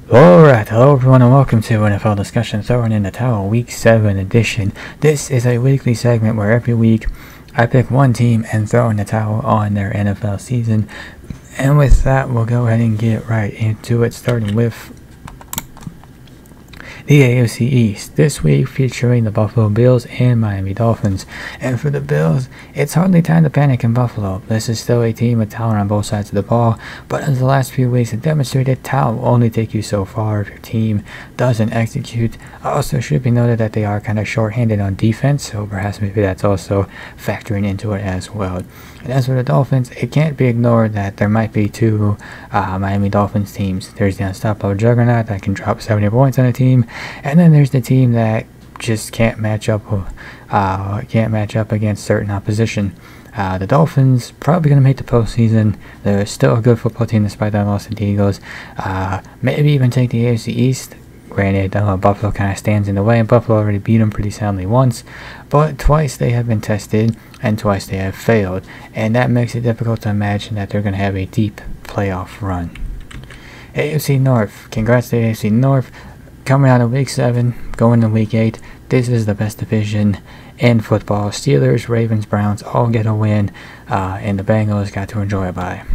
Alright, hello everyone and welcome to NFL Discussion Throwing in the Towel Week 7 edition. This is a weekly segment where every week I pick one team and throw in the towel on their NFL season. And with that, we'll go ahead and get right into it, starting with the AFC East, this week featuring the Buffalo Bills and Miami Dolphins. And for the Bills, it's hardly time to panic in Buffalo. This is still a team with talent on both sides of the ball, but in the last few weeks it demonstrated talent will only take you so far if your team doesn't execute. Also should be noted that they are kind of short-handed on defense, so perhaps maybe that's also factoring into it as well. And as for the Dolphins, it can't be ignored that there might be two Miami Dolphins teams. There's the unstoppable juggernaut that can drop 70 points on a team, and then there's the team that just can't match up against certain opposition. The Dolphins probably going to make the postseason. They're still a good football team despite that loss to the Eagles. Maybe even take the AFC East. Granted, Buffalo kind of stands in the way, and Buffalo already beat them pretty soundly once, but twice they have been tested, and twice they have failed, and that makes it difficult to imagine that they're going to have a deep playoff run. AFC North, congrats to AFC North, coming out of Week 7, going to Week 8, this is the best division in football. Steelers, Ravens, Browns all get a win, and the Bengals got to enjoy a bye.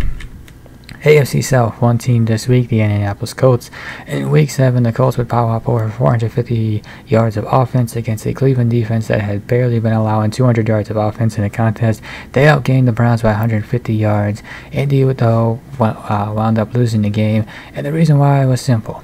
AFC South, one team this week, the Indianapolis Colts. In Week 7, the Colts would power up over 450 yards of offense against a Cleveland defense that had barely been allowing 200 yards of offense in a contest. They outgained the Browns by 150 yards. Indy, though, wound up losing the game, and the reason why was simple.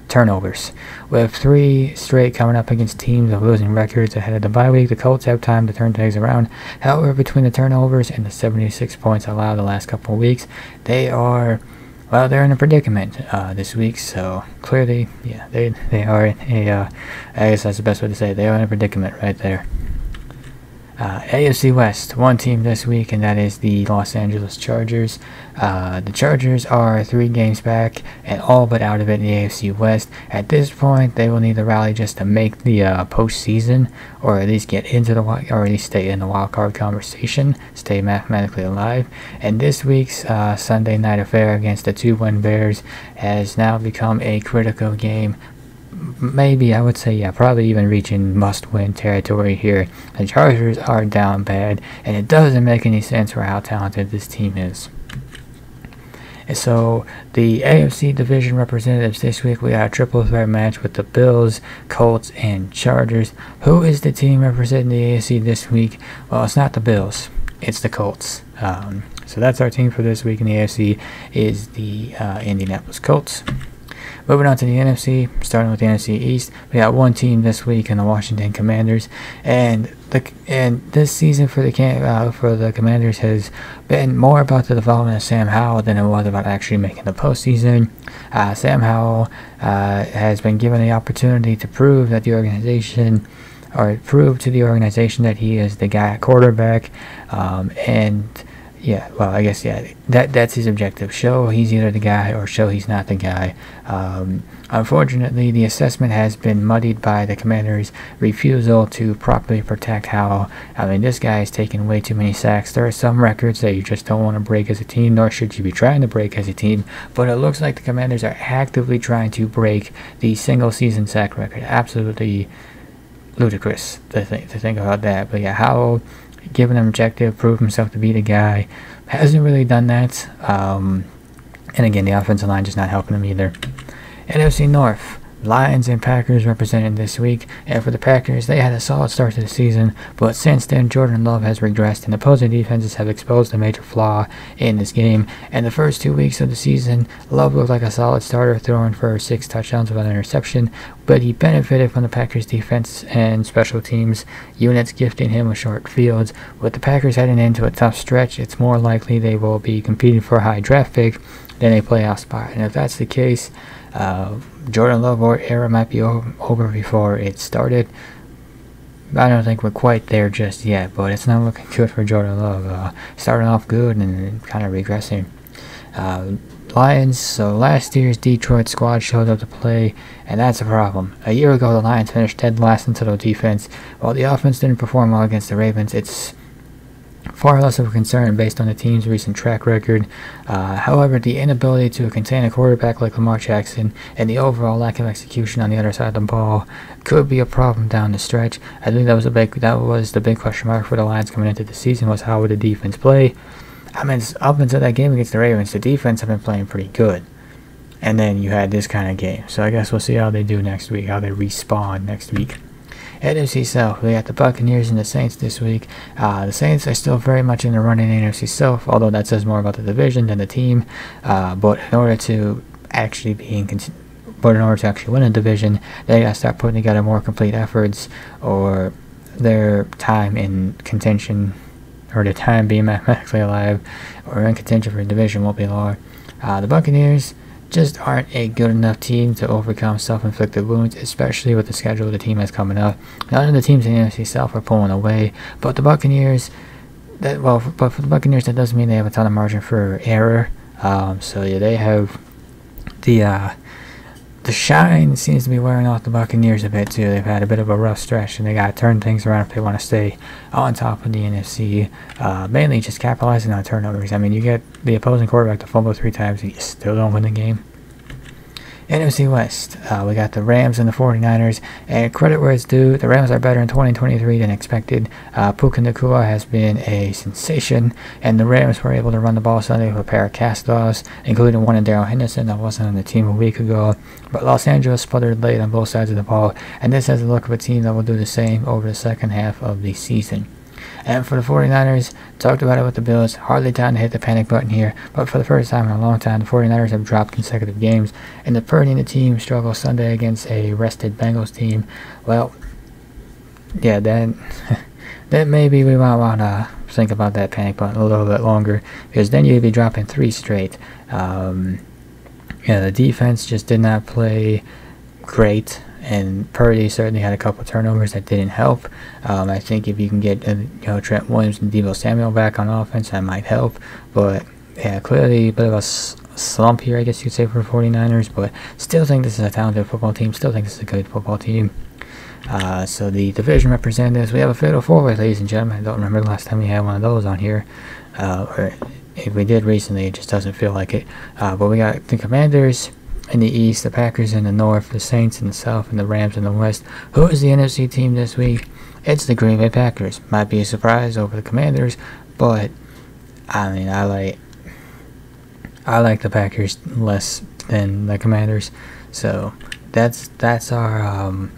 Turnovers. With 3 straight coming up against teams of losing records ahead of the bye week, the Colts have time to turn things around. However, between the turnovers and the 76 points allowed the last couple of weeks, they're in a predicament this week. So clearly, yeah, they are in a, I guess that's the best way to say it. They are in a predicament right there. AFC West, one team this week, and that is the Los Angeles Chargers. The Chargers are 3 games back and all but out of it in the AFC West. At this point, they will need to rally just to make the postseason, or at least get into the or at least stay in the wild card conversation, stay mathematically alive. And this week's Sunday night affair against the 2-1 Bears has now become a critical game. Maybe I would say, yeah, probably even reaching must-win territory here. The Chargers are down bad, and it doesn't make any sense for how talented this team is. And so the AFC division representatives this week, we got a triple threat match with the Bills, Colts, and Chargers. Who is the team representing the AFC this week? Well, it's not the Bills, it's the Colts. So that's our team for this week in the AFC, is the Indianapolis Colts. Moving on to the NFC, starting with the NFC East, we got one team this week in the Washington Commanders, and this season for the Commanders has been more about the development of Sam Howell than it was about actually making the postseason. Sam Howell has been given the opportunity to prove that the organization, or prove to the organization that he is the guy at quarterback, and yeah, well, I guess, yeah, that's his objective. Show he's either the guy or show he's not the guy. Unfortunately, the assessment has been muddied by the Commanders' refusal to properly protect Howell. I mean, this guy has taken way too many sacks. There are some records that you just don't want to break as a team, nor should you be trying to break as a team, but it looks like the Commanders are actively trying to break the single-season sack record. Absolutely ludicrous to think about that. But yeah, Howell, given an objective, prove himself to be the guy, hasn't really done that, and again, the offensive line just not helping him either. NFC North, Lions and Packers represented this week, and for the Packers, they had a solid start to the season, but since then, Jordan Love has regressed, and opposing defenses have exposed a major flaw in this game. And the first 2 weeks of the season, Love looked like a solid starter, throwing for 6 touchdowns without an interception, but he benefited from the Packers' defense and special teams units gifting him with short fields. With the Packers heading into a tough stretch, it's more likely they will be competing for a high draft pick than a playoff spot, and if that's the case, Jordan Love era might be over before it started. I don't think we're quite there just yet, but it's not looking good for Jordan Love. Starting off good and kind of regressing. Lions, so last year's Detroit squad showed up to play, and that's a problem. A year ago, the Lions finished dead last in total defense. While the offense didn't perform well against the Ravens, it's far less of a concern based on the team's recent track record. However, the inability to contain a quarterback like Lamar Jackson and the overall lack of execution on the other side of the ball could be a problem down the stretch. I think that was the big question mark for the Lions coming into the season, was how would the defense play. I mean, up until that game against the Ravens, the defense have been playing pretty good. And then you had this kind of game. So I guess we'll see how they do next week, how they respawn next week. NFC South, we got the Buccaneers and the Saints this week. The Saints are still very much in the running in NFC South, although that says more about the division than the team. But in order to actually win a division, they got to start putting together more complete efforts, or their time in contention, or their time being mathematically alive, or in contention for a division won't be long. The Buccaneers just aren't a good enough team to overcome self-inflicted wounds, especially with the schedule the team has coming up. None of the teams in the NFC South are pulling away, but the Buccaneers, but for the Buccaneers, that doesn't mean they have a ton of margin for error. So yeah, they have the shine seems to be wearing off the Buccaneers a bit too. They've had a bit of a rough stretch, and they got to turn things around if they want to stay on top of the NFC. Mainly just capitalizing on turnovers. I mean, you get the opposing quarterback to fumble 3 times and you still don't win the game. NFC West, we got the Rams and the 49ers, and credit where it's due, the Rams are better in 2023 than expected. Puka Nacua has been a sensation, and the Rams were able to run the ball Sunday with a pair of cast-offs, including one in Darrell Henderson that wasn't on the team a week ago. But Los Angeles sputtered late on both sides of the ball, and this has the look of a team that will do the same over the second half of the season. And for the 49ers, talked about it with the Bills, hardly time to hit the panic button here, but for the first time in a long time, the 49ers have dropped consecutive games, and the Purdy and the team struggle Sunday against a rested Bengals team. Well, yeah, then maybe we might want to think about that panic button a little bit longer, because then you'd be dropping 3 straight. The defense just did not play great, and Purdy certainly had a couple turnovers that didn't help. I think if you can get Trent Williams and Deebo Samuel back on offense, that might help. But yeah, clearly a bit of a slump here, I guess you could say, for the 49ers. But still think this is a talented football team. Still think this is a good football team. So the division representatives, we have a fatal 4-way, ladies and gentlemen. I don't remember the last time we had one of those on here. Or if we did recently, it just doesn't feel like it. But we got the Commanders in the East, the Packers in the North, the Saints in the South, and the Rams in the West. Who is the NFC team this week? It's the Green Bay Packers. Might be a surprise over the Commanders, but I mean, I like the Packers less than the Commanders. So that's our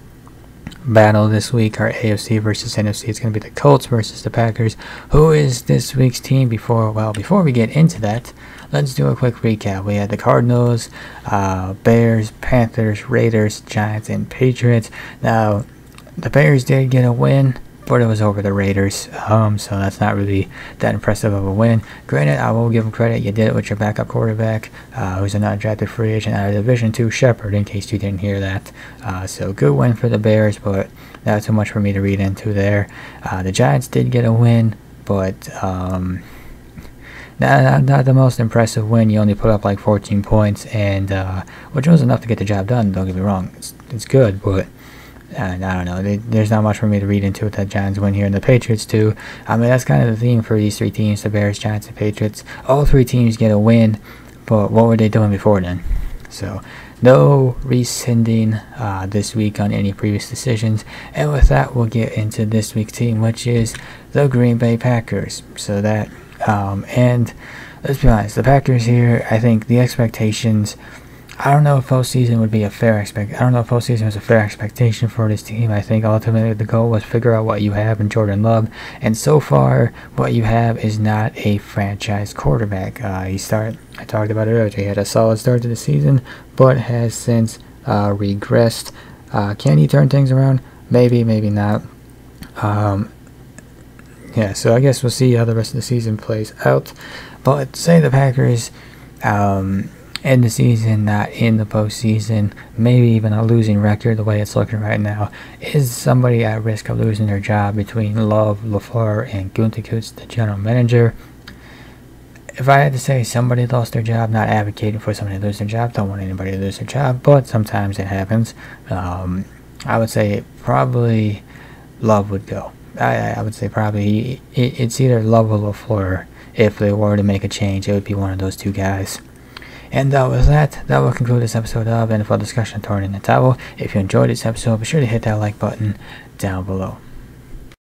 battle this week, our AFC versus NFC. It's going to be the Colts versus the Packers. Who is this week's team? Before we get into that, let's do a quick recap. We had the Cardinals, Bears, Panthers, Raiders, Giants, and Patriots. Now, the Bears did get a win, but it was over the Raiders, so that's not really that impressive of a win. Granted, I will give them credit. You did it with your backup quarterback, who's an undrafted free agent out of Division II, Shepard, in case you didn't hear that. So good win for the Bears, but not too much for me to read into there. The Giants did get a win, but not the most impressive win. You only put up like 14 points, and which was enough to get the job done. Don't get me wrong, it's good, but I don't know. There's not much for me to read into with that Giants win here. And the Patriots too. I mean, that's kind of the theme for these 3 teams: the Bears, Giants, and Patriots. All 3 teams get a win, but what were they doing before then? So no rescinding this week on any previous decisions. And with that, we'll get into this week's team, which is the Green Bay Packers. So that and let's be honest, the Packers here, I think the expectations, I don't know if postseason would be a fair I don't know if postseason was a fair expectation for this team. I think ultimately the goal was figure out what you have in Jordan Love, and so far what you have is not a franchise quarterback. I talked about it earlier. He had a solid start to the season, but has since regressed. Can he turn things around? Maybe, maybe not. Yeah, so I guess we'll see how the rest of the season plays out. But say the Packers end the season not in the postseason, maybe even a losing record the way it's looking right now. Is somebody at risk of losing their job between Love, LaFleur, and Gutekunst, the general manager? If I had to say somebody lost their job, not advocating for somebody to lose their job, don't want anybody to lose their job, but sometimes it happens. I would say probably Love would go. I would say probably it's either Love or LaFleur. If they were to make a change, it would be one of those two guys. And that was that. That will conclude this episode of NFL Discussion Torn in the Towel. If you enjoyed this episode, be sure to hit that like button down below.